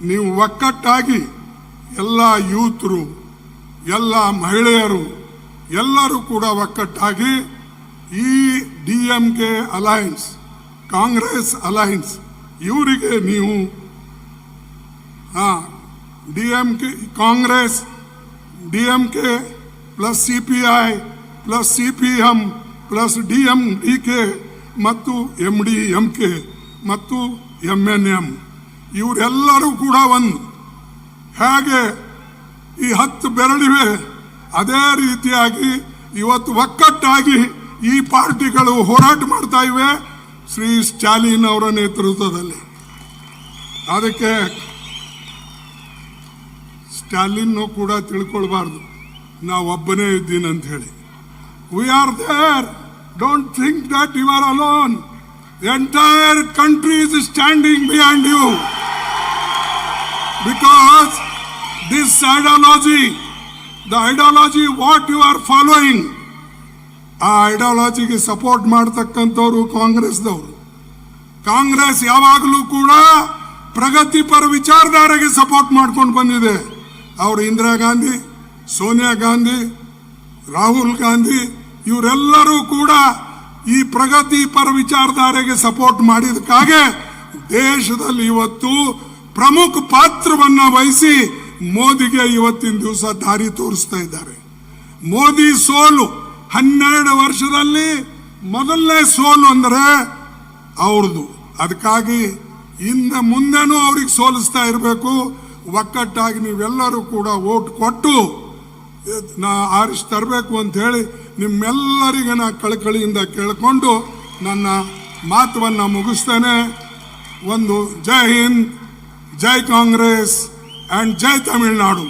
ನೀವು ಒಕ್ಕಟ್ಟಾಗಿ ಎಲ್ಲ ಯೂತ್ರು, ಎಲ್ಲ ಮಹಿಳೆಯರು ಎಲ್ಲರೂ ಕೂಡ ಒಕ್ಕಟ್ಟಾಗಿ ಈ DMK ಅಲೈನ್ಸ್, ಕಾಂಗ್ರೆಸ್ ಅಲೈನ್ಸ್ ಇವರಿಗೆ ನೀವು Congress, DMK plus CPI plus CPM plus DMDK ಮತ್ತು MDMK ಮತ್ತು MNM ಇವರೆಲ್ಲರೂ ಕೂಡ ಒಂದು. ಹೇಗೆ ಈ 10 ಬೆರಳಿವೆ ಅದೇ ರೀತಿಯಾಗಿ ಇವತ್ತು ಒಕ್ಕಟ್ಟಾಗಿ ಈ ಪಾರ್ಟಿಗಳು ಹೋರಾಟ ಮಾಡ್ತಾ ಇವೆ ಶ್ರೀ ಸ್ಟಾಲಿನ್ ಅವರ ನೇತೃತ್ವದಲ್ಲಿ. ಅದಕ್ಕೆ ಸ್ಟಾಲಿನ್ ಕೂಡ ತಿಳ್ಕೊಳ್ಬಾರ್ದು ನಾವು ಒಬ್ಬನೇ ಇದ್ದೀನಿ ಅಂತ ಹೇಳಿ. We are there, don't think that you are alone. The entire country is standing behind you because this ideology, the ideology what you are following, ಆ ಐಡಿಯಾಲಜಿಗೆ ಸಪೋರ್ಟ್ ಮಾಡತಕ್ಕಂಥವ್ರು ಕಾಂಗ್ರೆಸ್ದವರು. ಕಾಂಗ್ರೆಸ್ ಯಾವಾಗಲೂ ಕೂಡ ಪ್ರಗತಿಪರ ವಿಚಾರಧಾರೆಗೆ ಸಪೋರ್ಟ್ ಮಾಡ್ಕೊಂಡು ಬಂದಿದೆ. ಅವರು ಇಂದಿರಾ ಗಾಂಧಿ, ಸೋನಿಯಾ ಗಾಂಧಿ, ರಾಹುಲ್ ಗಾಂಧಿ ಇವರೆಲ್ಲರೂ ಕೂಡ ಈ ಪ್ರಗತಿಪರ ವಿಚಾರಧಾರೆಗೆ ಸಪೋರ್ಟ್ ಮಾಡಿದಕ್ಕಾಗೆ ದೇಶದಲ್ಲಿ ಇವತ್ತು ಪ್ರಮುಖ ಪಾತ್ರವನ್ನ ವಹಿಸಿ ಮೋದಿಗೆ ಇವತ್ತಿನ ದಿವಸ ದಾರಿ ತೋರಿಸ್ತಾ ಇದ್ದಾರೆ. ಮೋದಿ ಸೋಲು 12 ವರ್ಷದಲ್ಲಿ ಮೊದಲನೇ ಸೋಲು ಅಂದರೆ ಅವ್ರದ್ದು. ಅದಕ್ಕಾಗಿ ಇನ್ನು ಮುಂದೆನೂ ಅವ್ರಿಗೆ ಸೋಲಿಸ್ತಾ ಇರಬೇಕು. ಒಕ್ಕಟ್ಟಾಗಿ ನೀವೆಲ್ಲರೂ ಕೂಡ ಓಟ್ ಕೊಟ್ಟು ಆರಿಸಿ ತರಬೇಕು ಅಂತ ಹೇಳಿ ನಿಮ್ಮೆಲ್ಲರಿಗೆ ನಾ ಕಳಕಳಿಯಿಂದ ಕೇಳಿಕೊಂಡು ನನ್ನ ಮಾತನ್ನು ಮುಗಿಸ್ತೇನೆ. ಒಂದು ಜೈ ಹಿಂದ್, ಜೈ ಕಾಂಗ್ರೆಸ್ ಆ್ಯಂಡ್ ಜೈ ತಮಿಳುನಾಡು.